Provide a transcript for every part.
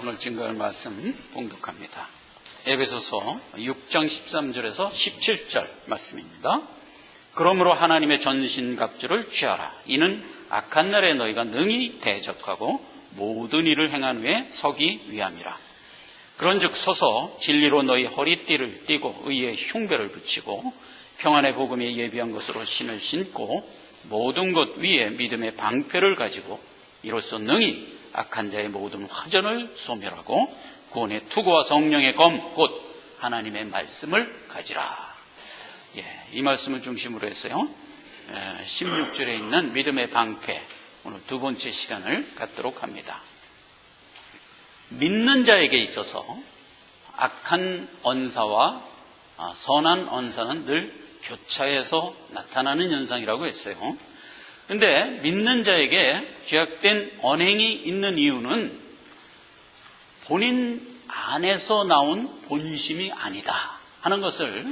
오늘 증거할 말씀 봉독합니다. 에베소서 6장 13절에서 17절 말씀입니다. 그러므로 하나님의 전신갑주를 취하라. 이는 악한 날에 너희가 능히 대적하고 모든 일을 행한 후에 서기 위함이라. 그런즉 서서 진리로 너희 허리띠를 띠고 의의 흉배를 붙이고 평안의 복음에 예비한 것으로 신을 신고 모든 것 위에 믿음의 방패를 가지고 이로써 능히 악한 자의 모든 화전을 소멸하고 구원의 투구와 성령의 검 곧 하나님의 말씀을 가지라. 이 말씀을 중심으로 해서요 16절에 있는 믿음의 방패, 오늘 두 번째 시간을 갖도록 합니다. 믿는 자에게 있어서 악한 언사와 선한 언사는 늘 교차해서 나타나는 현상이라고 했어요. 그런데 믿는 자에게 죄악된 언행이 있는 이유는 본인 안에서 나온 본심이 아니다 하는 것을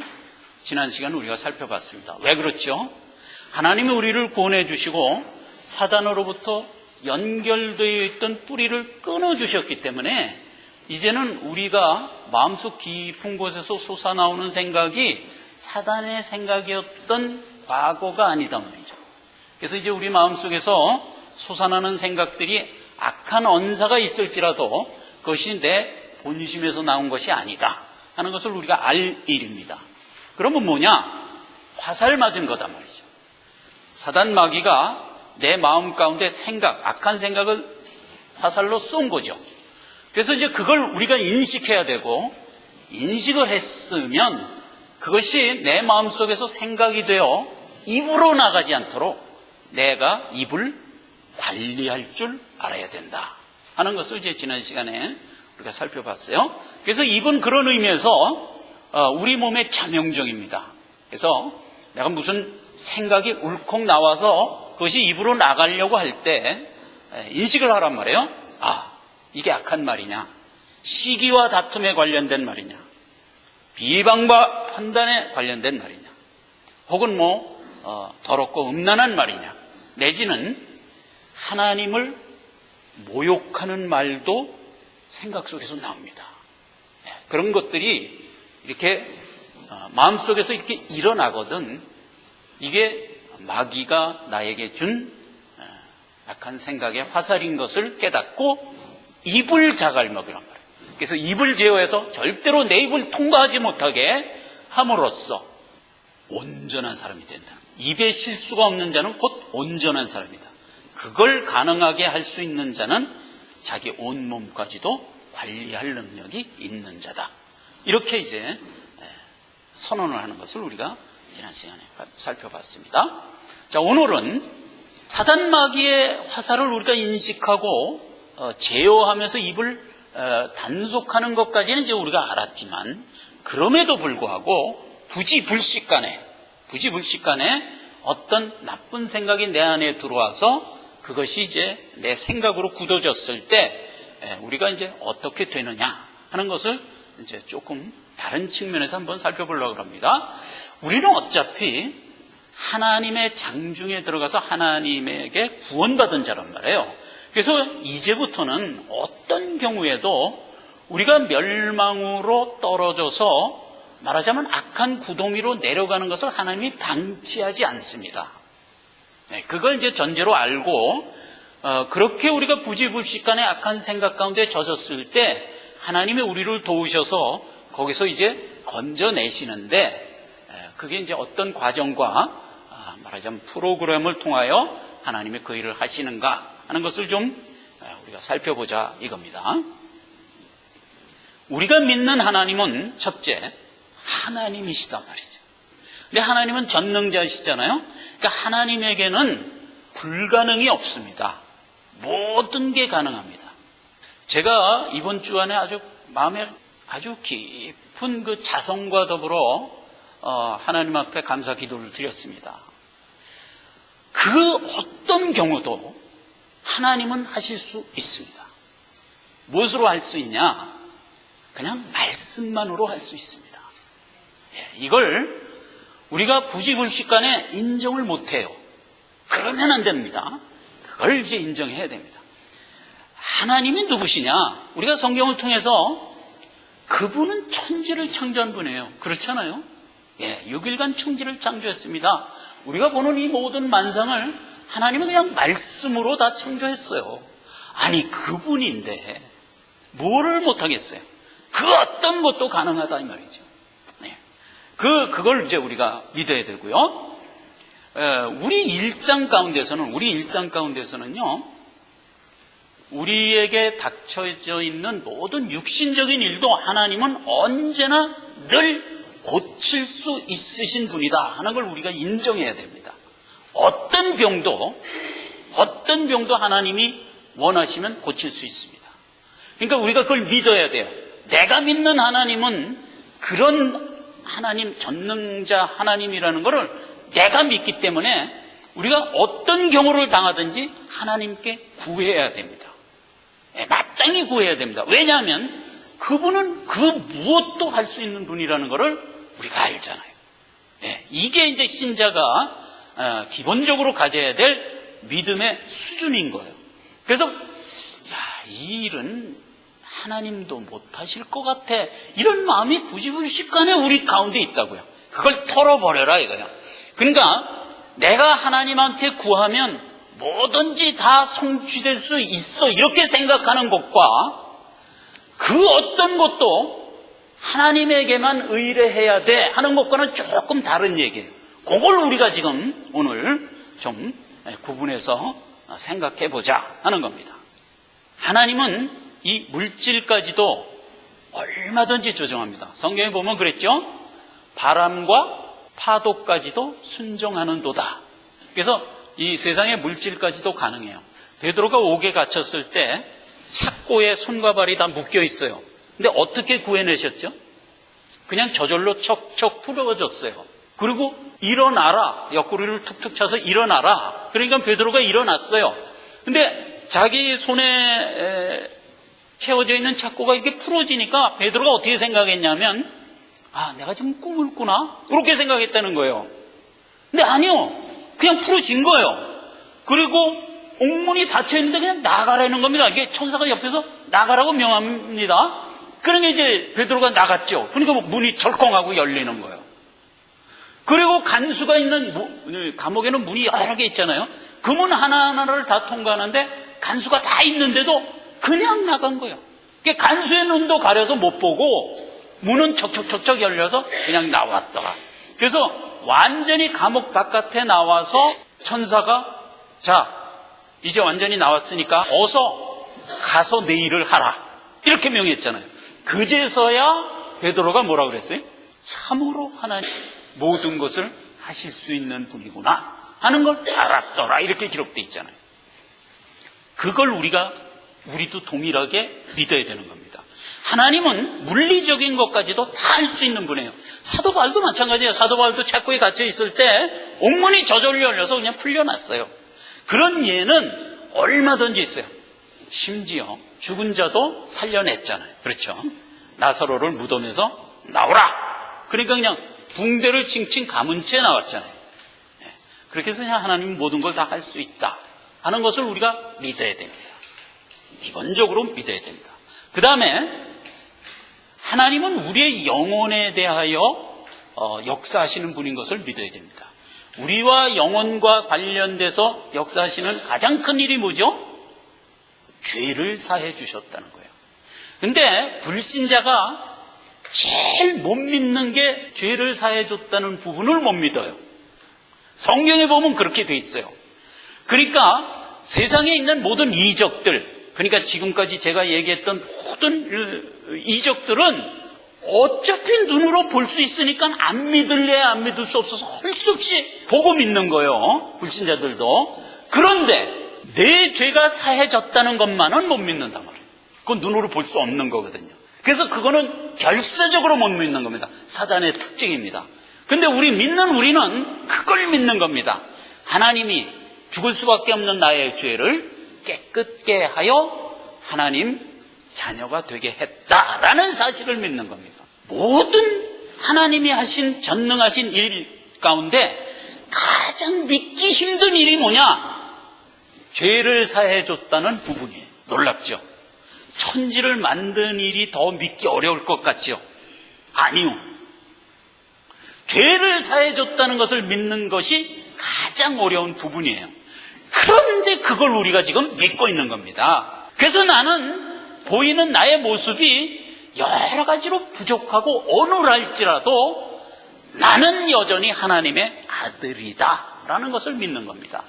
지난 시간 우리가 살펴봤습니다. 왜 그렇죠? 하나님이 우리를 구원해 주시고 사단으로부터 연결되어 있던 뿌리를 끊어주셨기 때문에 이제는 우리가 마음속 깊은 곳에서 솟아나오는 생각이 사단의 생각이었던 과거가 아니다 말이죠. 그래서 이제 우리 마음속에서 솟아나는 생각들이 악한 언사가 있을지라도 그것이 내 본심에서 나온 것이 아니다 하는 것을 우리가 알 일입니다. 그러면 뭐냐? 화살 맞은 거다 말이죠. 사단 마귀가 내 마음 가운데 악한 생각을 화살로 쏜 거죠. 그래서 이제 그걸 우리가 인식해야 되고, 인식을 했으면 그것이 내 마음속에서 생각이 되어 입으로 나가지 않도록 내가 입을 관리할 줄 알아야 된다 하는 것을 이제 지난 시간에 우리가 살펴봤어요. 그래서 입은 그런 의미에서 우리 몸의 자명종입니다. 그래서 내가 무슨 생각이 울컥 나와서 그것이 입으로 나가려고 할 때 인식을 하란 말이에요. 이게 악한 말이냐, 시기와 다툼에 관련된 말이냐, 비방과 판단에 관련된 말이냐, 혹은 더럽고 음란한 말이냐, 내지는 하나님을 모욕하는 말도 생각 속에서 나옵니다. 그런 것들이 이렇게 마음속에서 이렇게 일어나거든. 이게 마귀가 나에게 준 악한 생각의 화살인 것을 깨닫고 입을 자갈먹이란 말이에요. 그래서 입을 제어해서 절대로 내 입을 통과하지 못하게 함으로써 온전한 사람이 된다. 입에 실수가 없는 자는 곧 온전한 사람이다. 그걸 가능하게 할 수 있는 자는 자기 온몸까지도 관리할 능력이 있는 자다. 이렇게 이제 선언을 하는 것을 우리가 지난 시간에 살펴봤습니다. 자, 오늘은 사단 마귀의 화살을 우리가 인식하고 제어하면서 입을 단속하는 것까지는 이제 우리가 알았지만, 그럼에도 불구하고 부지불식간에 어떤 나쁜 생각이 내 안에 들어와서 그것이 이제 내 생각으로 굳어졌을 때 우리가 이제 어떻게 되느냐 하는 것을 이제 조금 다른 측면에서 한번 살펴보려고 합니다. 우리는 어차피 하나님의 장중에 들어가서 하나님에게 구원받은 자란 말이에요. 그래서 이제부터는 어떤 경우에도 우리가 멸망으로 떨어져서 말하자면 악한 구덩이로 내려가는 것을 하나님이 방치하지 않습니다. 그걸 이제 전제로 알고 그렇게 우리가 부지불식간에 악한 생각 가운데 젖었을 때 하나님이 우리를 도우셔서 거기서 이제 건져내시는데, 그게 이제 어떤 과정과 말하자면 프로그램을 통하여 하나님이 그 일을 하시는가 하는 것을 좀 우리가 살펴보자 이겁니다. 우리가 믿는 하나님은 첫째 하나님이시단 말이죠. 근데 하나님은 전능자시잖아요. 그러니까 하나님에게는 불가능이 없습니다. 모든 게 가능합니다. 제가 이번 주 안에 아주 마음에 아주 깊은 그 자성과 더불어 하나님 앞에 감사 기도를 드렸습니다. 그 어떤 경우도 하나님은 하실 수 있습니다. 무엇으로 할 수 있냐? 그냥 말씀만으로 할 수 있습니다. 이걸 우리가 부지불식간에 인정을 못해요. 그러면 안 됩니다. 그걸 이제 인정해야 됩니다. 하나님이 누구시냐? 우리가 성경을 통해서 그분은 천지를 창조한 분이에요. 그렇잖아요? 예, 6일간 천지를 창조했습니다. 우리가 보는 이 모든 만상을 하나님은 그냥 말씀으로 다 창조했어요. 아니, 그분인데 뭐를 못하겠어요? 그 어떤 것도 가능하다 이 말이죠. 네. 그걸 이제 우리가 믿어야 되고요. 우리 일상 가운데서는요, 우리에게 닥쳐져 있는 모든 육신적인 일도 하나님은 언제나 늘 고칠 수 있으신 분이다 하는 걸 우리가 인정해야 됩니다. 어떤 병도 하나님이 원하시면 고칠 수 있습니다. 그러니까 우리가 그걸 믿어야 돼요. 내가 믿는 하나님은 그런 하나님, 전능자 하나님이라는 것을 내가 믿기 때문에 우리가 어떤 경우를 당하든지 하나님께 구해야 됩니다. 마땅히 구해야 됩니다. 왜냐하면 그분은 그 무엇도 할 수 있는 분이라는 것을 우리가 알잖아요. 이게 이제 신자가 기본적으로 가져야 될 믿음의 수준인 거예요. 그래서 이 일은 하나님도 못하실 것 같아, 이런 마음이 부지불식간에 우리 가운데 있다고요. 그걸 털어버려라 이거야. 그러니까 내가 하나님한테 구하면 뭐든지 다 성취될 수 있어, 이렇게 생각하는 것과 그 어떤 것도 하나님에게만 의뢰해야 돼 하는 것과는 조금 다른 얘기예요. 그걸 우리가 지금 오늘 좀 구분해서 생각해 보자 하는 겁니다. 하나님은 이 물질까지도 얼마든지 조정합니다. 성경에 보면 그랬죠? 바람과 파도까지도 순종하는도다. 그래서 이 세상의 물질까지도 가능해요. 베드로가 옥에 갇혔을 때 착고에 손과 발이 다 묶여 있어요. 근데 어떻게 구해내셨죠? 그냥 저절로 척척 풀어졌어요. 그리고 일어나라, 옆구리를 툭툭 차서 일어나라. 그러니까 베드로가 일어났어요. 근데 자기 손에 채워져 있는 착고가 이렇게 풀어지니까 베드로가 어떻게 생각했냐면, 내가 지금 꿈을 꾸나? 그렇게 생각했다는 거예요. 근데 아니요, 그냥 풀어진 거예요. 그리고 옥문이 닫혀있는데 그냥 나가라는 겁니다. 이게 천사가 옆에서 나가라고 명합니다. 그러니까 이제 베드로가 나갔죠. 그러니까 문이 철컹하고 열리는 거예요. 그리고 간수가 있는 감옥에는 문이 여러 개 있잖아요. 그 문 하나하나를 다 통과하는데 간수가 다 있는데도 그냥 나간 거예요. 간수의 눈도 가려서 못 보고 문은 척척척척 열려서 그냥 나왔더라. 그래서 완전히 감옥 바깥에 나와서 천사가, 자, 이제 완전히 나왔으니까 어서 가서 내 일을 하라, 이렇게 명했잖아요. 그제서야 베드로가 뭐라 그랬어요? 참으로 하나님 모든 것을 하실 수 있는 분이구나 하는 걸 알았더라, 이렇게 기록되어 있잖아요. 그걸 우리도 동일하게 믿어야 되는 겁니다. 하나님은 물리적인 것까지도 다 할 수 있는 분이에요. 사도 바울도 마찬가지예요. 사도 바울도 착고에 갇혀 있을 때 옥문이 저절로 열려서 그냥 풀려났어요. 그런 예는 얼마든지 있어요. 심지어 죽은 자도 살려냈잖아요. 그렇죠? 나사로를 무덤에서 나오라, 그러니까 그냥 붕대를 칭칭 감은 채 나왔잖아요. 그렇게 해서 그냥 하나님은 모든 걸 다 할 수 있다 하는 것을 우리가 믿어야 됩니다. 기본적으로 믿어야 됩니다. 그 다음에 하나님은 우리의 영혼에 대하여 역사하시는 분인 것을 믿어야 됩니다. 우리와 영혼과 관련돼서 역사하시는 가장 큰 일이 뭐죠? 죄를 사해 주셨다는 거예요. 근데 불신자가 제일 못 믿는 게 죄를 사해 줬다는 부분을 못 믿어요. 성경에 보면 그렇게 돼 있어요. 그러니까 세상에 있는 모든 이적들, 그러니까 지금까지 제가 얘기했던 모든 이적들은 어차피 눈으로 볼 수 있으니까 안 믿을래 안 믿을 수 없어서 할 수 없이 보고 믿는 거예요. 불신자들도. 그런데 내 죄가 사해졌다는 것만은 못 믿는단 말이에요. 그건 눈으로 볼 수 없는 거거든요. 그래서 그거는 결세적으로 못 믿는 겁니다. 사단의 특징입니다. 근데 우리는 그걸 믿는 겁니다. 하나님이 죽을 수밖에 없는 나의 죄를 깨끗게 하여 하나님 자녀가 되게 했다라는 사실을 믿는 겁니다. 모든 하나님이 하신 전능하신 일 가운데 가장 믿기 힘든 일이 뭐냐? 죄를 사해 줬다는 부분이에요. 놀랍죠? 천지를 만든 일이 더 믿기 어려울 것 같죠? 아니요. 죄를 사해줬다는 것을 믿는 것이 가장 어려운 부분이에요. 그런데 그걸 우리가 지금 믿고 있는 겁니다. 그래서 나는 보이는 나의 모습이 여러 가지로 부족하고 어눌할지라도 나는 여전히 하나님의 아들이다 라는 것을 믿는 겁니다.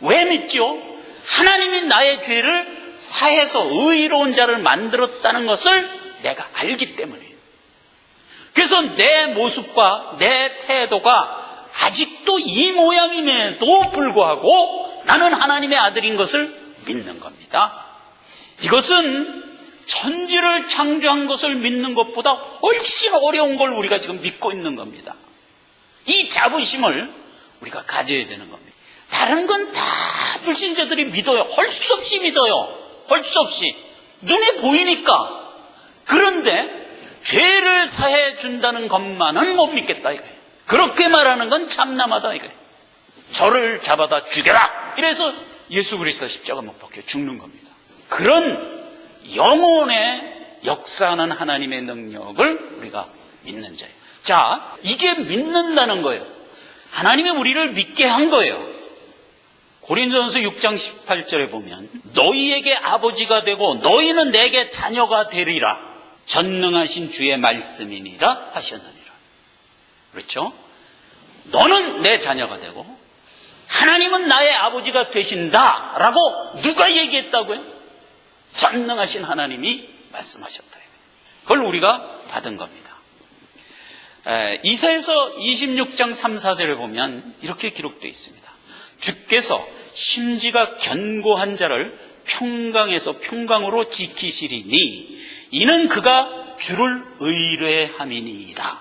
왜 믿죠? 하나님이 나의 죄를 사해서 의로운 자를 만들었다는 것을 내가 알기 때문이에요. 그래서 내 모습과 내 태도가 아직도 이 모양임에도 불구하고 나는 하나님의 아들인 것을 믿는 겁니다. 이것은 천지를 창조한 것을 믿는 것보다 훨씬 어려운 걸 우리가 지금 믿고 있는 겁니다. 이 자부심을 우리가 가져야 되는 겁니다. 다른 건 다 불신자들이 믿어요. 할 수 없이 믿어요. 할 수 없이. 눈에 보이니까. 그런데 죄를 사해 준다는 것만은 못 믿겠다 이거예요. 그렇게 말하는 건 참남하다 이거예요. 저를 잡아다 죽여라. 이래서 예수 그리스도 십자가 못 박혀 죽는 겁니다. 그런 영혼의 역사하는 하나님의 능력을 우리가 믿는 자예요. 자, 이게 믿는다는 거예요. 하나님이 우리를 믿게 한 거예요. 고린도전서 6장 18절에 보면 너희에게 아버지가 되고 너희는 내게 자녀가 되리라 전능하신 주의 말씀이니라 하셨느니라. 그렇죠? 너는 내 자녀가 되고 하나님은 나의 아버지가 되신다라고 누가 얘기했다고요? 전능하신 하나님이 말씀하셨다. 그걸 우리가 받은 겁니다. 이사야서 26장 3, 4절에 보면 이렇게 기록되어 있습니다. 주께서 심지가 견고한 자를 평강에서 평강으로 지키시리니 이는 그가 주를 의뢰함이니이다.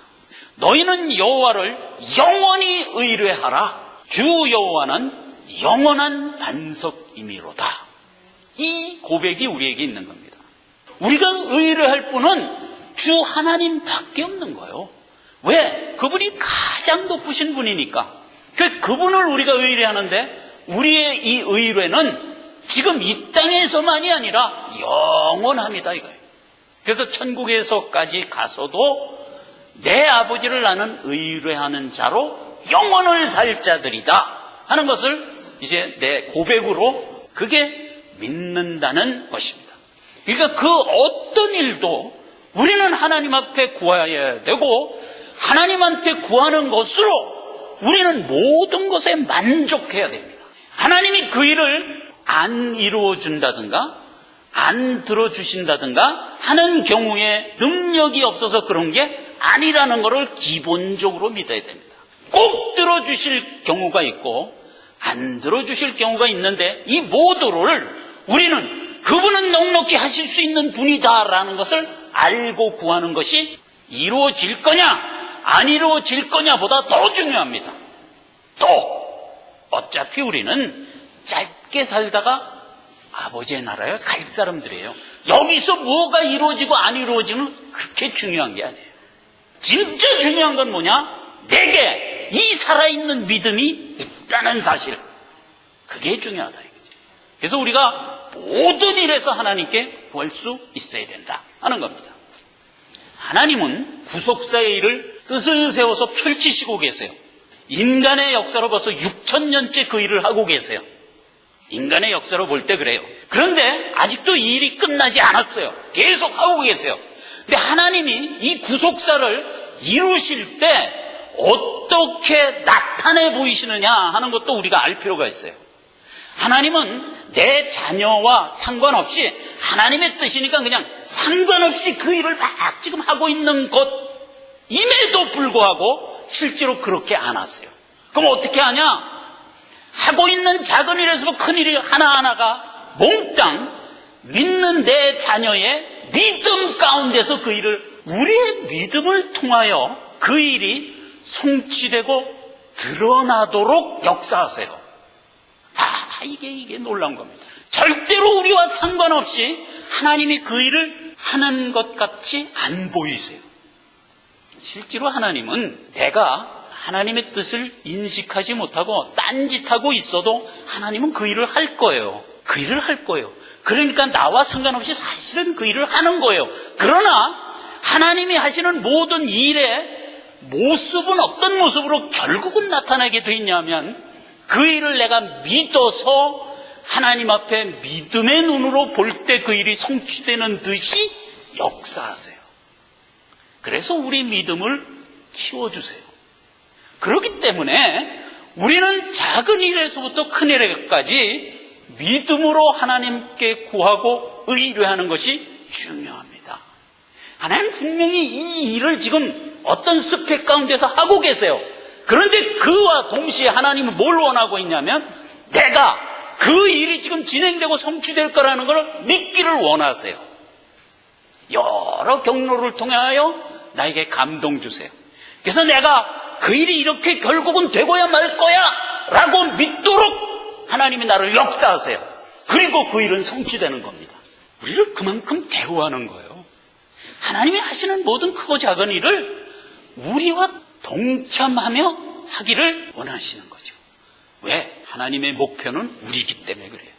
너희는 여호와를 영원히 의뢰하라. 주 여호와는 영원한 반석이미로다. 이 고백이 우리에게 있는 겁니다. 우리가 의뢰할 분은 주 하나님밖에 없는 거예요. 왜? 그분이 가장 높으신 분이니까. 그분을 우리가 의뢰하는데 우리의 이 의뢰는 지금 이 땅에서만이 아니라 영원합니다 이거예요. 그래서 천국에서까지 가서도 내 아버지를 나는 의뢰하는 자로 영원을 살 자들이다 하는 것을 이제 내 고백으로 그게 믿는다는 것입니다. 그러니까 그 어떤 일도 우리는 하나님 앞에 구해야 되고 하나님한테 구하는 것으로 우리는 모든 것에 만족해야 됩니다. 하나님이 그 일을 안 이루어준다든가 안 들어주신다든가 하는 경우에 능력이 없어서 그런 게 아니라는 것을 기본적으로 믿어야 됩니다. 꼭 들어주실 경우가 있고 안 들어주실 경우가 있는데 이 모두를 우리는 그분은 넉넉히 하실 수 있는 분이다라는 것을 알고 구하는 것이 이루어질 거냐 안 이루어질 거냐보다 더 중요합니다. 또 어차피 우리는 짧게 살다가 아버지의 나라에 갈 사람들이에요. 여기서 뭐가 이루어지고 안 이루어지는 그렇게 중요한 게 아니에요. 진짜 중요한 건 뭐냐? 내게 이 살아있는 믿음이 있다는 사실. 그게 중요하다 이거죠. 그래서 우리가 모든 일에서 하나님께 구할 수 있어야 된다 하는 겁니다. 하나님은 구속사의 일을 뜻을 세워서 펼치시고 계세요. 인간의 역사로 벌써 6,000년째 그 일을 하고 계세요. 인간의 역사로 볼 때 그래요. 그런데 아직도 이 일이 끝나지 않았어요. 계속 하고 계세요. 근데 하나님이 이 구속사를 이루실 때 어떻게 나타내 보이시느냐 하는 것도 우리가 알 필요가 있어요. 하나님은 내 자녀와 상관없이 하나님의 뜻이니까 그냥 상관없이 그 일을 막 지금 하고 있는 것임에도 불구하고 실제로 그렇게 안 하세요. 그럼 어떻게 하냐? 하고 있는 작은 일에서 큰 일 하나하나가 몽땅 믿는 내 자녀의 믿음 가운데서 그 일을 우리의 믿음을 통하여 그 일이 성취되고 드러나도록 역사하세요. 이게 놀라운 겁니다. 절대로 우리와 상관없이 하나님이 그 일을 하는 것 같이 안 보이세요. 실제로 하나님은 내가 하나님의 뜻을 인식하지 못하고 딴짓하고 있어도 하나님은 그 일을 할 거예요. 그 일을 할 거예요. 그러니까 나와 상관없이 사실은 그 일을 하는 거예요. 그러나 하나님이 하시는 모든 일의 모습은 어떤 모습으로 결국은 나타나게 돼 있냐면 그 일을 내가 믿어서 하나님 앞에 믿음의 눈으로 볼 때 그 일이 성취되는 듯이 역사하세요. 그래서 우리 믿음을 키워주세요. 그렇기 때문에 우리는 작은 일에서부터 큰 일에까지 믿음으로 하나님께 구하고 의뢰하는 것이 중요합니다. 하나님 분명히 이 일을 지금 어떤 스펙 가운데서 하고 계세요. 그런데 그와 동시에 하나님은 뭘 원하고 있냐면 내가 그 일이 지금 진행되고 성취될 거라는 걸 믿기를 원하세요. 여러 경로를 통하여 나에게 감동 주세요. 그래서 내가 그 일이 이렇게 결국은 되고야 말 거야 라고 믿도록 하나님이 나를 역사하세요. 그리고 그 일은 성취되는 겁니다. 우리를 그만큼 대우하는 거예요. 하나님이 하시는 모든 크고 작은 일을 우리와 동참하며 하기를 원하시는 거죠. 왜? 하나님의 목표는 우리이기 때문에 그래요.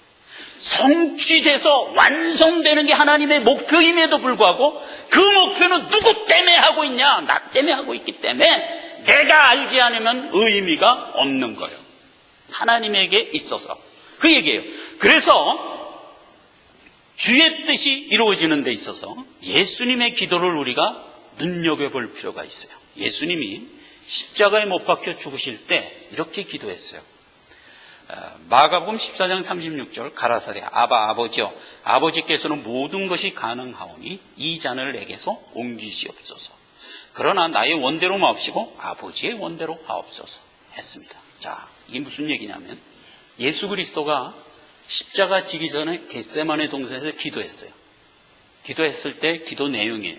성취돼서 완성되는 게 하나님의 목표임에도 불구하고 그 목표는 누구 때문에 하고 있냐? 나 때문에 하고 있기 때문에 내가 알지 않으면 의미가 없는 거예요. 하나님에게 있어서 그 얘기예요. 그래서 주의 뜻이 이루어지는 데 있어서 예수님의 기도를 우리가 눈여겨볼 필요가 있어요. 예수님이 십자가에 못 박혀 죽으실 때 이렇게 기도했어요. 마가복음 14장 36절 가라사대 아바 아버지여 아버지께서는 모든 것이 가능하오니 이 잔을 내게서 옮기시옵소서. 그러나 나의 원대로 마옵시고 아버지의 원대로 하옵소서 했습니다. 자, 이게 무슨 얘기냐면 예수 그리스도가 십자가 지기 전에 겟세마네 동산에서 기도했어요. 기도했을 때 기도 내용이에요.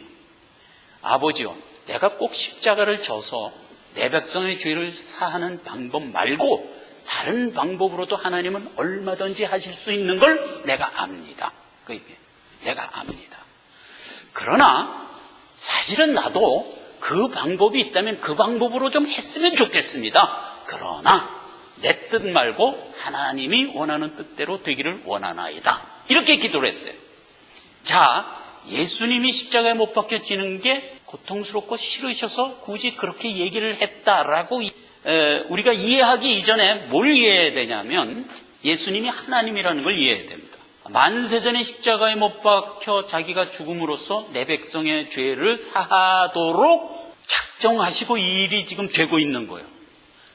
아버지여 내가 꼭 십자가를 져서 내 백성의 죄를 사하는 방법 말고 다른 방법으로도 하나님은 얼마든지 하실 수 있는 걸 내가 압니다. 그 얘기예요. 내가 압니다. 그러나 사실은 나도 그 방법이 있다면 그 방법으로 좀 했으면 좋겠습니다. 그러나 내 뜻 말고 하나님이 원하는 뜻대로 되기를 원하나이다. 이렇게 기도를 했어요. 자, 예수님이 십자가에 못 박혀지는 게 고통스럽고 싫으셔서 굳이 그렇게 얘기를 했다라고 우리가 이해하기 이전에 뭘 이해해야 되냐면 예수님이 하나님이라는 걸 이해해야 됩니다. 만세전에 십자가에 못 박혀 자기가 죽음으로써 내 백성의 죄를 사하도록 작정하시고 이 일이 지금 되고 있는 거예요.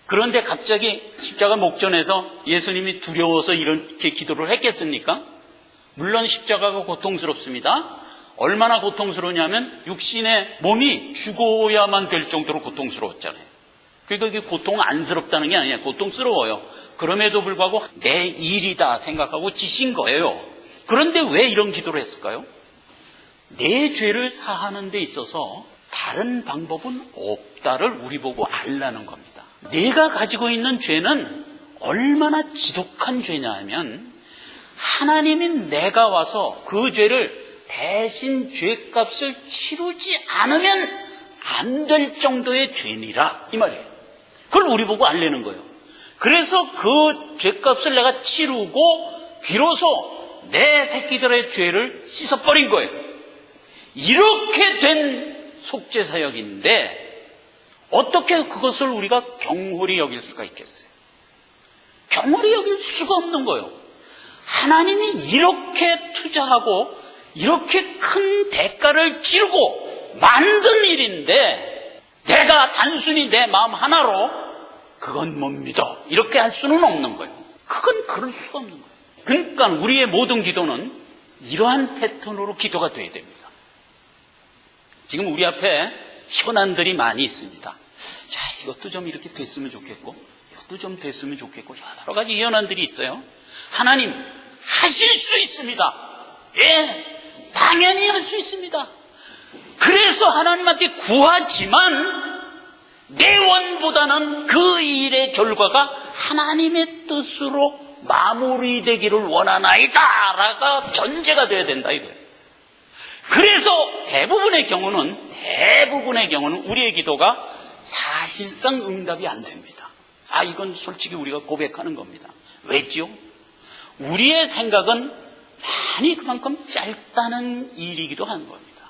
그런데 갑자기 십자가 목전에서 예수님이 두려워서 이렇게 기도를 했겠습니까? 물론 십자가가 고통스럽습니다. 얼마나 고통스러우냐면 육신의 몸이 죽어야만 될 정도로 고통스러웠잖아요. 그러니까 이게 고통 안스럽다는 게 아니에요. 고통스러워요. 그럼에도 불구하고 내 일이다 생각하고 지신 거예요. 그런데 왜 이런 기도를 했을까요? 내 죄를 사하는 데 있어서 다른 방법은 없다를 우리 보고 알라는 겁니다. 내가 가지고 있는 죄는 얼마나 지독한 죄냐 하면 하나님이 내가 와서 그 죄를 대신 죄값을 치르지 않으면 안 될 정도의 죄니라 이 말이에요. 그걸 우리 보고 알려는 거예요. 그래서 그 죄값을 내가 치르고 비로소 내 새끼들의 죄를 씻어버린 거예요. 이렇게 된 속죄사역인데 어떻게 그것을 우리가 경홀히 여길 수가 있겠어요? 경홀히 여길 수가 없는 거예요. 하나님이 이렇게 투자하고 이렇게 큰 대가를 치르고 만든 일인데 내가 단순히 내 마음 하나로 그건 못 믿어 이렇게 할 수는 없는 거예요. 그건 그럴 수가 없는 거예요. 그러니까 우리의 모든 기도는 이러한 패턴으로 기도가 돼야 됩니다. 지금 우리 앞에 현안들이 많이 있습니다. 자, 이것도 좀 이렇게 됐으면 좋겠고 이것도 좀 됐으면 좋겠고 여러 가지 현안들이 있어요. 하나님 하실 수 있습니다. 예, 당연히 할 수 있습니다. 그래서 하나님한테 구하지만 내 원보다는 그 일의 결과가 하나님의 뜻으로 마무리되기를 원하나이다 라가 전제가 돼야 된다 이거예요. 그래서 대부분의 경우는 우리의 기도가 사실상 응답이 안 됩니다. 이건 솔직히 우리가 고백하는 겁니다. 왜죠? 우리의 생각은 많이 그만큼 짧다는 일이기도 한 겁니다.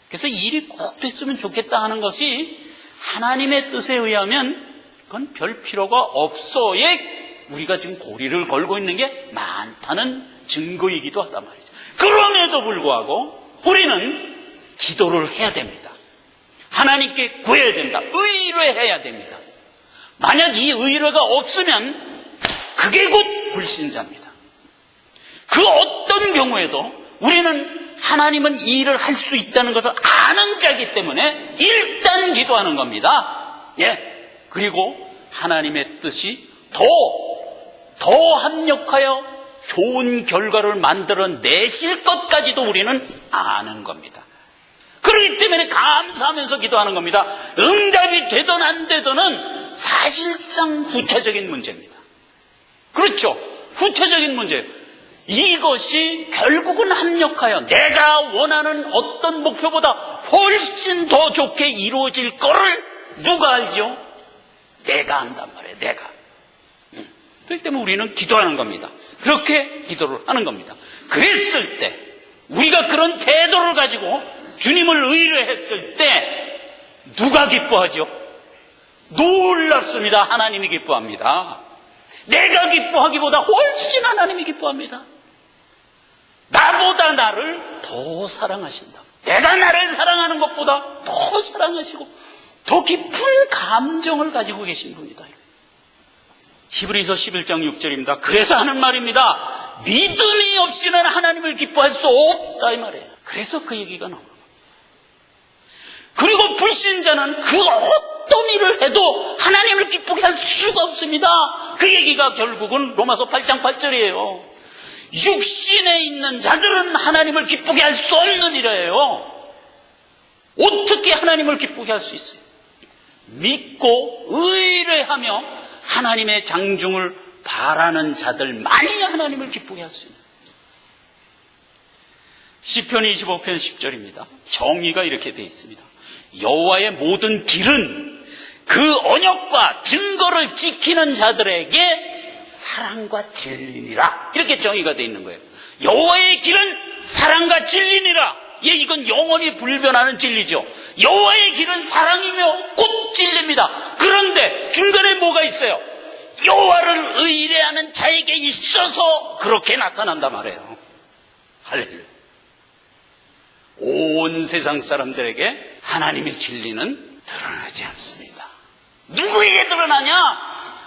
그래서 일이 꼭 됐으면 좋겠다 하는 것이 하나님의 뜻에 의하면 그건 별 필요가 없어에 우리가 지금 고리를 걸고 있는 게 많다는 증거이기도 하단 말이죠. 그럼에도 불구하고 우리는 기도를 해야 됩니다. 하나님께 구해야 됩니다. 의뢰해야 됩니다. 만약 이 의뢰가 없으면 그게 곧 불신자입니다. 그 어떤 경우에도 우리는 하나님은 이 일을 할 수 있다는 것을 아는 자이기 때문에 일단 기도하는 겁니다. 예. 그리고 하나님의 뜻이 더 합력하여 좋은 결과를 만들어내실 것까지도 우리는 아는 겁니다. 그렇기 때문에 감사하면서 기도하는 겁니다. 응답이 되든 안 되든은 사실상 후차적인 문제입니다. 그렇죠. 후차적인 문제예요. 이것이 결국은 합력하여 내가 원하는 어떤 목표보다 훨씬 더 좋게 이루어질 거를 누가 알죠? 내가 안단 말이에요. 내가. 그렇기 때문에 우리는 기도하는 겁니다. 그렇게 기도를 하는 겁니다. 그랬을 때 우리가 그런 태도를 가지고 주님을 의뢰했을 때 누가 기뻐하죠? 놀랍습니다. 하나님이 기뻐합니다. 내가 기뻐하기보다 훨씬 하나님이 기뻐합니다. 나보다 나를 더 사랑하신다. 내가 나를 사랑하는 것보다 더 사랑하시고 더 깊은 감정을 가지고 계신 분이다. 히브리서 11장 6절입니다. 그래서 하는 말입니다. 믿음이 없이는 하나님을 기뻐할 수 없다 이 말이에요. 그래서 그 얘기가 나오는 겁니다. 그리고 불신자는 그 어떤 일을 해도 하나님을 기쁘게 할 수가 없습니다. 그 얘기가 결국은 로마서 8장 8절이에요. 육신에 있는 자들은 하나님을 기쁘게 할 수 없는 일이에요. 어떻게 하나님을 기쁘게 할 수 있어요? 믿고 의뢰하며 하나님의 장중을 바라는 자들만이 하나님을 기쁘게 할 수 있는. 시편 25편 10절입니다. 정의가 이렇게 되어 있습니다. 여호와의 모든 길은 그 언약과 증거를 지키는 자들에게 사랑과 진리니라. 이렇게 정의가 되어 있는 거예요. 여호와의 길은 사랑과 진리니라. 예, 이건 영원히 불변하는 진리죠. 여호와의 길은 사랑이며 곧 진리입니다. 그런데 중간에 뭐가 있어요? 여호와를 의뢰하는 자에게 있어서 그렇게 나타난단 말이에요. 할렐루야. 온 세상 사람들에게 하나님의 진리는 드러나지 않습니다. 누구에게 드러나냐?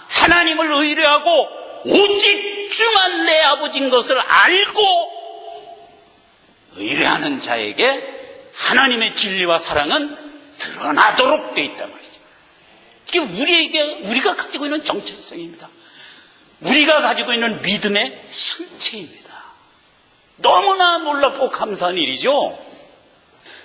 하나님을 의뢰하고 오직 주만 내 아버지인 것을 알고 의뢰하는 자에게 하나님의 진리와 사랑은 드러나도록 되어 있단 말이죠. 이게 우리가 가지고 있는 정체성입니다. 우리가 가지고 있는 믿음의 실체입니다. 너무나 놀랍고 감사한 일이죠.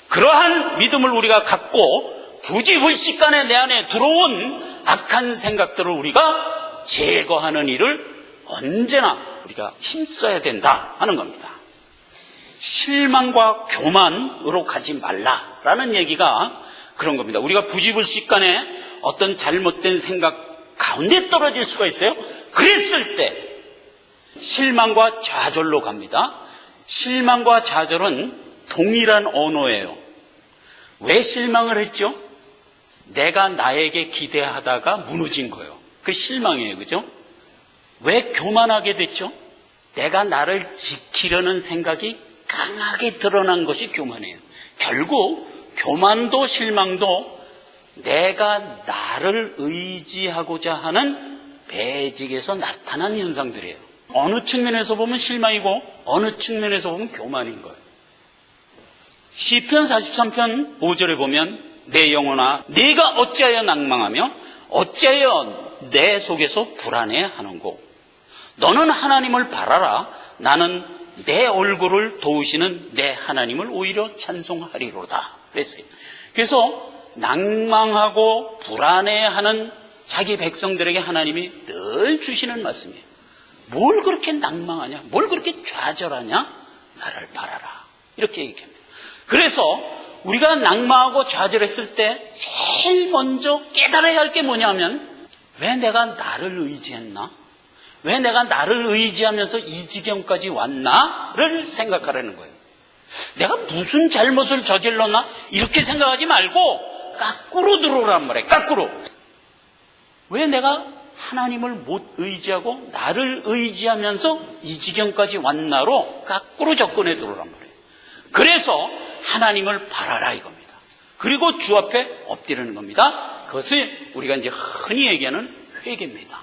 그러한 믿음을 우리가 갖고 부지불식간에 내 안에 들어온 악한 생각들을 우리가 제거하는 일을 언제나 우리가 힘써야 된다 하는 겁니다. 실망과 교만으로 가지 말라라는 얘기가 그런 겁니다. 우리가 부지불식간에 어떤 잘못된 생각 가운데 떨어질 수가 있어요. 그랬을 때 실망과 좌절로 갑니다. 실망과 좌절은 동일한 언어예요. 왜 실망을 했죠? 내가 나에게 기대하다가 무너진 거예요. 그 실망이에요. 그죠? 왜 교만하게 됐죠? 내가 나를 지키려는 생각이 강하게 드러난 것이 교만이에요. 결국 교만도 실망도 내가 나를 의지하고자 하는 매직에서 나타난 현상들이에요. 어느 측면에서 보면 실망이고 어느 측면에서 보면 교만인 거예요. 시편 43편 5절에 보면 내 영혼아 네가 어찌하여 낭망하며 어찌하여 내 속에서 불안해하는고 너는 하나님을 바라라. 나는 내 얼굴을 도우시는 내 하나님을 오히려 찬송하리로다. 그래서 낭망하고 불안해하는 자기 백성들에게 하나님이 늘 주시는 말씀이에요. 뭘 그렇게 낭망하냐? 뭘 그렇게 좌절하냐? 나를 바라라. 이렇게 얘기합니다. 그래서 우리가 낭망하고 좌절했을 때 제일 먼저 깨달아야 할 게 뭐냐면 왜 내가 나를 의지했나? 왜 내가 나를 의지하면서 이 지경까지 왔나를 생각하라는 거예요. 내가 무슨 잘못을 저질렀나 이렇게 생각하지 말고 거꾸로 들어오란 말이에요. 거꾸로. 왜 내가 하나님을 못 의지하고 나를 의지하면서 이 지경까지 왔나로 거꾸로 접근해 들어오란 말이에요. 그래서 하나님을 바라라 이겁니다. 그리고 주 앞에 엎드리는 겁니다. 그것을 우리가 이제 흔히 얘기하는 회개입니다.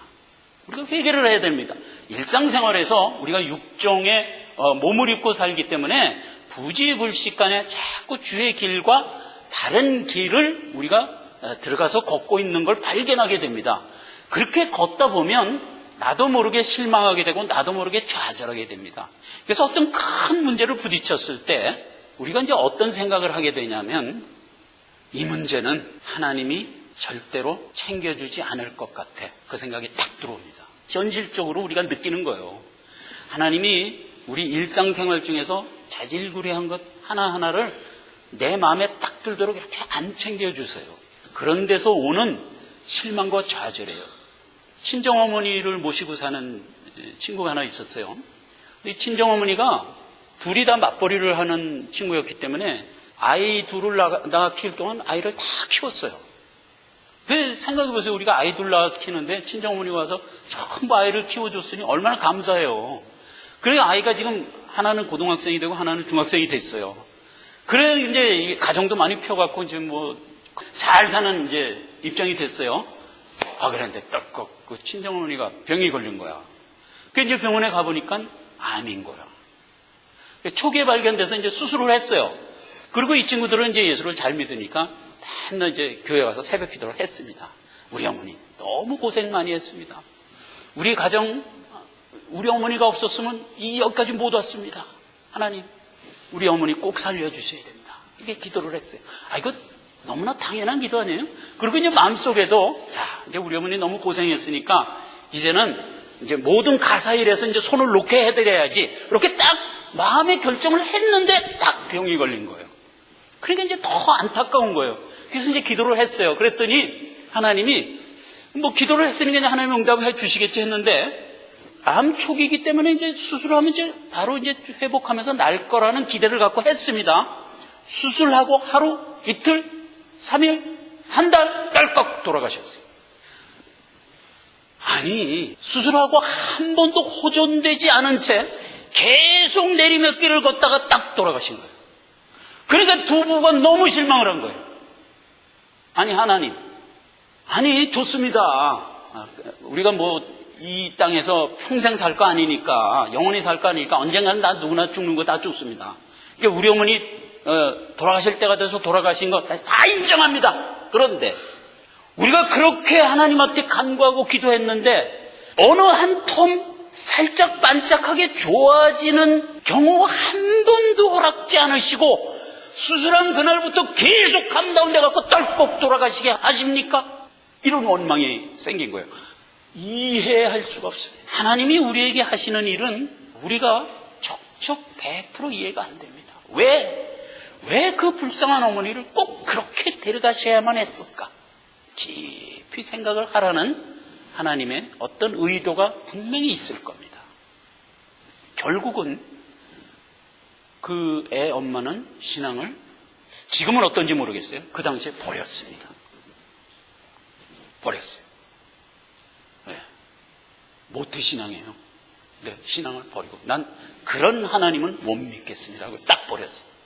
우리가 회개를 해야 됩니다. 일상생활에서 우리가 육종의 몸을 입고 살기 때문에 부지불식간에 자꾸 주의 길과 다른 길을 우리가 들어가서 걷고 있는 걸 발견하게 됩니다. 그렇게 걷다 보면 나도 모르게 실망하게 되고 나도 모르게 좌절하게 됩니다. 그래서 어떤 큰 문제를 부딪혔을 때 우리가 이제 어떤 생각을 하게 되냐면 이 문제는 하나님이 절대로 챙겨주지 않을 것 같아. 그 생각이 딱 들어옵니다. 현실적으로 우리가 느끼는 거예요. 하나님이 우리 일상생활 중에서 자질구레한 것 하나하나를 내 마음에 딱 들도록 이렇게 안 챙겨주세요. 그런 데서 오는 실망과 좌절이에요. 친정어머니를 모시고 사는 친구가 하나 있었어요. 이 친정어머니가 둘이 다 맞벌이를 하는 친구였기 때문에 아이 둘을 낳아 키울 동안 아이를 다 키웠어요. 생각해보세요. 우리가 아이 둘 낳아 키우는데 친정어머니가 와서 전부 아이를 키워줬으니 얼마나 감사해요. 그래 아이가 지금 하나는 고등학생이 되고 하나는 중학생이 됐어요. 그래 이제 가정도 많이 펴갖고 이제 뭐 잘 사는 이제 입장이 됐어요. 그런데 떨컥 그 친정어머니가 병이 걸린 거야. 그 이제 병원에 가보니까 암인 거야. 초기에 발견돼서 이제 수술을 했어요. 그리고 이 친구들은 이제 예수를 잘 믿으니까 맨날 이제 교회 와서 새벽 기도를 했습니다. 우리 어머니 너무 고생 많이 했습니다. 우리 가정, 우리 어머니가 없었으면 여기까지 못 왔습니다. 하나님, 우리 어머니 꼭 살려주셔야 됩니다. 이렇게 기도를 했어요. 이거 너무나 당연한 기도 아니에요? 그리고 이제 마음속에도, 이제 우리 어머니 너무 고생했으니까, 이제는 이제 모든 가사일에서 이제 손을 놓게 해드려야지. 이렇게 딱 마음의 결정을 했는데 딱 병이 걸린 거예요. 그러니까 이제 더 안타까운 거예요. 그래서 이제 기도를 했어요. 그랬더니 하나님이, 기도를 했으니까 하나님이 응답을 해 주시겠지 했는데, 암 초기이기 때문에 이제 수술하면 이제 바로 이제 회복하면서 날 거라는 기대를 갖고 했습니다. 수술하고 하루, 이틀, 3일, 한 달, 딸깍 돌아가셨어요. 수술하고 한 번도 호전되지 않은 채 계속 내리막길을 걷다가 딱 돌아가신 거예요. 그러니까 두 부부가 너무 실망을 한 거예요. 하나님. 좋습니다. 우리가 이 땅에서 평생 살 거 아니니까, 영원히 살 거 아니니까 언젠가는 나 누구나 죽는 거 다 죽습니다. 그러니까 우리 어머니 돌아가실 때가 돼서 돌아가신 거 다 인정합니다. 그런데 우리가 그렇게 하나님한테 간구하고 기도했는데 어느 한 텀 살짝 반짝하게 좋아지는 경우 한 번도 허락지 않으시고 수술한 그날부터 계속 감다운돼 갖고 떨컥 돌아가시게 하십니까? 이런 원망이 생긴 거예요. 이해할 수가 없어요. 하나님이 우리에게 하시는 일은 우리가 척척 100% 이해가 안 됩니다. 왜 그 불쌍한 어머니를 꼭 그렇게 데려가셔야만 했을까? 깊이 생각을 하라는 하나님의 어떤 의도가 분명히 있을 겁니다. 결국은 그 애 엄마는 신앙을 지금은 어떤지 모르겠어요. 그 당시에 버렸습니다. 버렸어요. 왜? 모태신앙이에요. 네, 신앙을 버리고 난 그런 하나님은 못 믿겠습니다 하고 딱 버렸어요.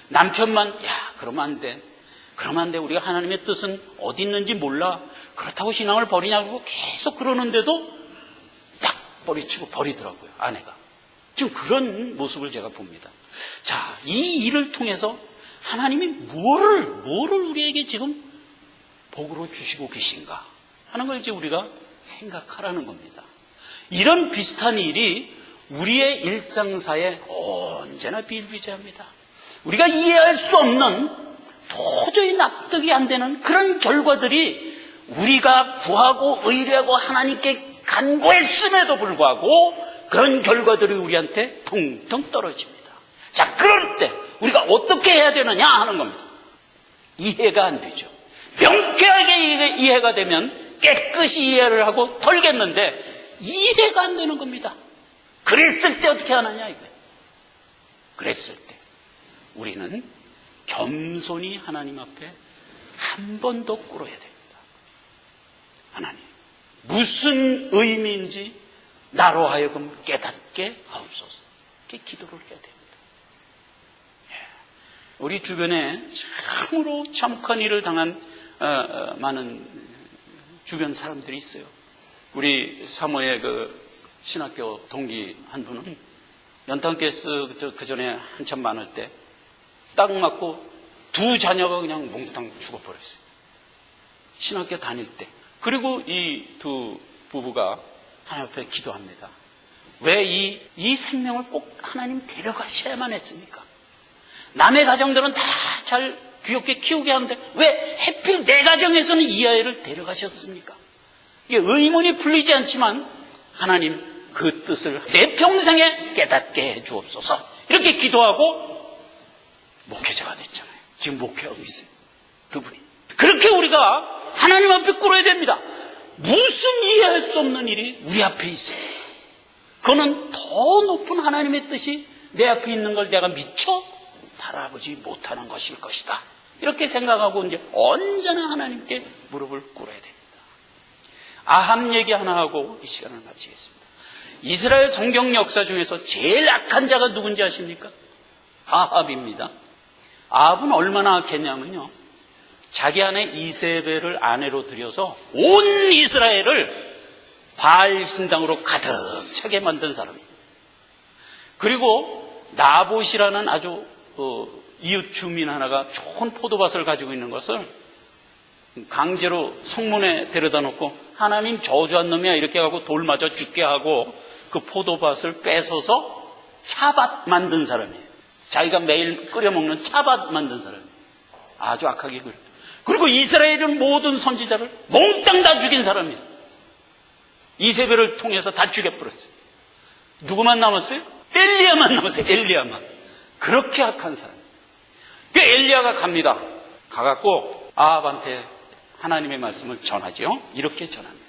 남편만 그러면 안 돼. 그러면 안 돼. 우리가 하나님의 뜻은 어디 있는지 몰라. 그렇다고 신앙을 버리냐고 계속 그러는데도 딱 버리치고 버리더라고요. 아내가. 지금 그런 모습을 제가 봅니다. 이 일을 통해서 하나님이 뭐를 우리에게 지금 복으로 주시고 계신가 하는 걸 이제 우리가 생각하라는 겁니다. 이런 비슷한 일이 우리의 일상사에 언제나 비일비재합니다. 우리가 이해할 수 없는 도저히 납득이 안 되는 그런 결과들이 우리가 구하고 의뢰하고 하나님께 간구했음에도 불구하고 그런 결과들이 우리한테 텅텅 떨어집니다. 그럴 때 우리가 어떻게 해야 되느냐 하는 겁니다. 이해가 안 되죠. 명쾌하게 이해가 되면 깨끗이 이해를 하고 털겠는데 이해가 안 되는 겁니다. 그랬을 때 어떻게 하느냐 이거예요. 그랬을 때 우리는 겸손히 하나님 앞에 한 번 더 꿇어야 됩니다. 하나님, 무슨 의미인지 나로 하여금 깨닫게 하옵소서. 이렇게 기도를 해야 됩니다. 우리 주변에 참으로 참혹한 일을 당한 많은 주변 사람들이 있어요. 우리 사모의 그 신학교 동기 한 분은 연탄가스 그 전에 한참 많을 때 딱 맞고 두 자녀가 그냥 몽땅 죽어버렸어요. 신학교 다닐 때. 그리고 이 두 부부가 하나님 앞에 기도합니다. 왜 이 생명을 꼭 하나님 데려가셔야만 했습니까? 남의 가정들은 다 잘 귀엽게 키우게 하는데 왜 하필 내 가정에서는 이 아이를 데려가셨습니까? 이게 의문이 풀리지 않지만 하나님 그 뜻을 내 평생에 깨닫게 해 주옵소서. 이렇게 기도하고 목회자가 됐잖아요. 지금 목회하고 있어요. 두 분이. 그렇게 우리가 하나님 앞에 꿇어야 됩니다. 무슨 이해할 수 없는 일이 우리 앞에 있어요. 그거는 더 높은 하나님의 뜻이 내 앞에 있는 걸 내가 미처 바라보지 못하는 것일 것이다. 이렇게 생각하고 이제 언제나 하나님께 무릎을 꿇어야 됩니다. 아합 얘기 하나 하고 이 시간을 마치겠습니다. 이스라엘 성경 역사 중에서 제일 악한 자가 누군지 아십니까? 아합입니다. 아합은 얼마나 악했냐면요, 자기 아내 이세벨을 아내로 들여서 온 이스라엘을 바알 신당으로 가득 차게 만든 사람입니다. 그리고 나봇이라는 아주 이웃 주민 하나가 좋은 포도밭을 가지고 있는 것을 강제로 성문에 데려다 놓고 하나님 저주한 놈이야 이렇게 하고 돌 맞아 죽게 하고 그 포도밭을 뺏어서 차밭 만든 사람이에요. 자기가 매일 끓여 먹는 차밭 만든 사람이에요. 아주 악하게 그랬어요. 그리고 이스라엘은 모든 선지자를 몽땅 다 죽인 사람이에요. 이세벨을 통해서 다 죽여버렸어요. 누구만 남았어요? 엘리야만 남았어요. 엘리야만. 그렇게 악한 사람. 그 엘리야가 갑니다. 가갖고 아합한테 하나님의 말씀을 전하죠. 이렇게 전합니다.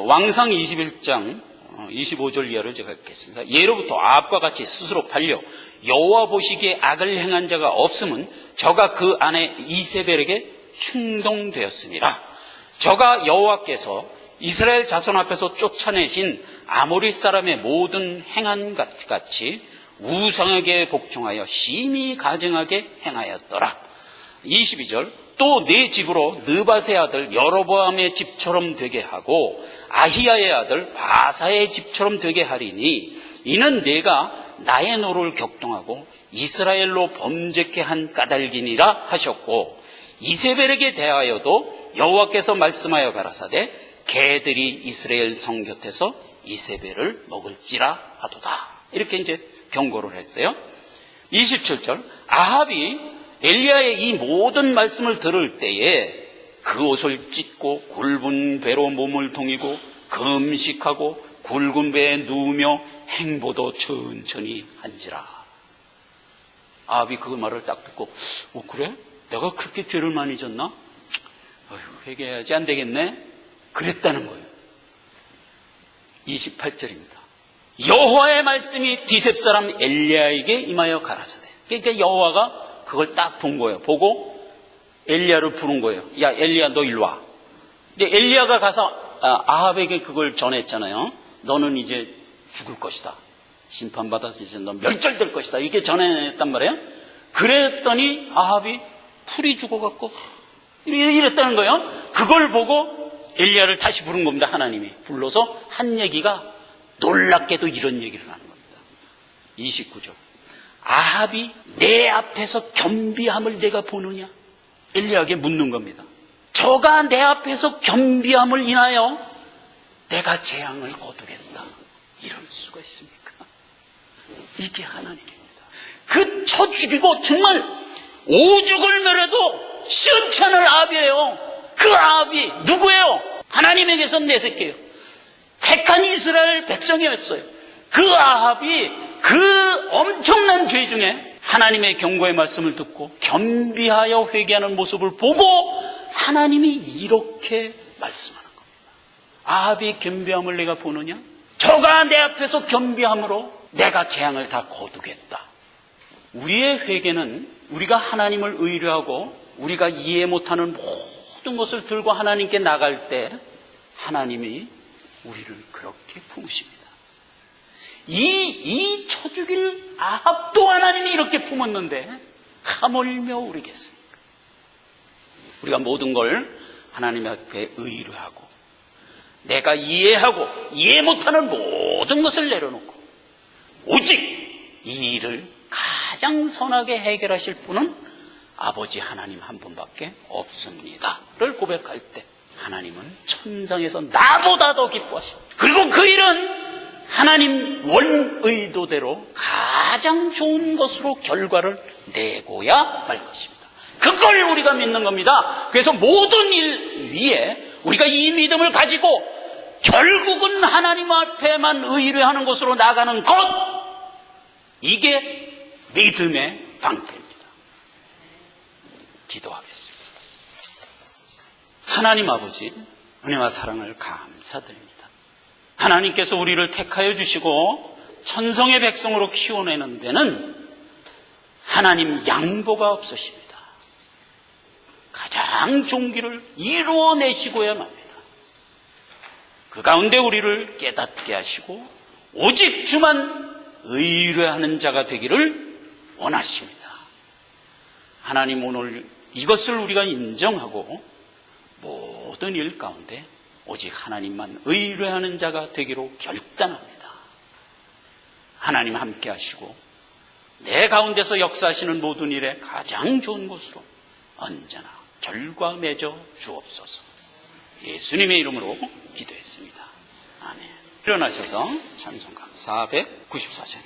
왕상 21장 25절 이하를 제가 읽겠습니다. 예로부터 아합과 같이 스스로 팔려 여호와 보시기에 악을 행한 자가 없음은 저가 그 아내 이세벨에게 충동되었습니다. 저가 여호와께서 이스라엘 자손 앞에서 쫓아내신 아모리 사람의 모든 행한 것 같이 우상에게 복종하여 심히 가증하게 행하였더라. 22절 또 내 집으로 느밧의 아들 여로보암의 집처럼 되게 하고 아히야의 아들 바사의 집처럼 되게 하리니 이는 내가 나의 노를 격동하고 이스라엘로 범죄케 한 까닭이니라 하셨고, 이세벨에게 대하여도 여호와께서 말씀하여 가라사대 개들이 이스라엘 성 곁에서 이세벨을 먹을지라 하도다. 이렇게 이제 경고를 했어요. 27절 아합이 엘리야의 이 모든 말씀을 들을 때에 그 옷을 찢고 굵은 배로 몸을 동이고 금식하고 굵은 배에 누우며 행보도 천천히 한지라. 아합이 그 말을 딱 듣고 그래? 내가 그렇게 죄를 많이 졌나? 회개해야지 안 되겠네? 그랬다는 거예요. 28절입니다. 여호와의 말씀이 디셉 사람 엘리야에게 임하여 가라사대. 그러니까 여호와가 그걸 딱 본 거예요. 보고 엘리야를 부른 거예요. 야 엘리야 너 일로 와. 근데 엘리야가 가서 아합에게 그걸 전했잖아요. 너는 이제 죽을 것이다. 심판받아서 이제 너 멸절될 것이다. 이렇게 전했단 말이에요. 그랬더니 아합이 풀이 죽어갖고 이랬다는 거예요. 그걸 보고 엘리야를 다시 부른 겁니다. 하나님이 불러서 한 얘기가 놀랍게도 이런 얘기를 하는 겁니다. 29절 아합이 내 앞에서 겸비함을 내가 보느냐? 엘리야에게 묻는 겁니다. 저가 내 앞에서 겸비함을 인하여 내가 재앙을 거두겠다. 이럴 수가 있습니까? 이게 하나님입니다. 그 쳐 죽이고 정말 오죽을 멸해도 시원치 않을 아합이에요. 그 아합이 누구예요? 하나님에게서 내새끼예요. 택한 이스라엘 백성이었어요. 그 아합이 그 엄청난 죄 중에 하나님의 경고의 말씀을 듣고 겸비하여 회개하는 모습을 보고 하나님이 이렇게 말씀하는 겁니다. 아합이 겸비함을 내가 보느냐? 저가 내 앞에서 겸비함으로 내가 재앙을 다 거두겠다. 우리의 회개는 우리가 하나님을 의뢰하고 우리가 이해 못하는 모든 것을 들고 하나님께 나갈 때 하나님이 우리를 그렇게 품으십니다. 이 쳐죽일 아합도 하나님이 이렇게 품었는데 하물며 우리겠습니까? 우리가 모든 걸 하나님 앞에 의뢰하고 내가 이해하고 이해 못하는 모든 것을 내려놓고 오직 이 일을 가장 선하게 해결하실 분은 아버지 하나님 한 분밖에 없습니다 를 고백할 때 하나님은 천상에서 나보다 더 기뻐하십니다. 그리고 그 일은 하나님 원의도대로 가장 좋은 것으로 결과를 내고야 말 것입니다. 그걸 우리가 믿는 겁니다. 그래서 모든 일 위에 우리가 이 믿음을 가지고 결국은 하나님 앞에만 의뢰하는 것으로 나가는 것, 이게 믿음의 방패입니다. 기도하겠습니다. 하나님 아버지, 은혜와 사랑을 감사드립니다. 하나님께서 우리를 택하여 주시고 천성의 백성으로 키워내는 데는 하나님 양보가 없으십니다. 가장 좋은 길을 이루어내시고야 합니다. 그 가운데 우리를 깨닫게 하시고 오직 주만 의뢰하는 자가 되기를 원하십니다. 하나님, 오늘 이것을 우리가 인정하고 모든 일 가운데 오직 하나님만 의뢰하는 자가 되기로 결단합니다. 하나님 함께 하시고 내 가운데서 역사하시는 모든 일에 가장 좋은 곳으로 언제나 결과 맺어 주옵소서. 예수님의 이름으로 기도했습니다. 아멘. 일어나셔서 찬송가 494장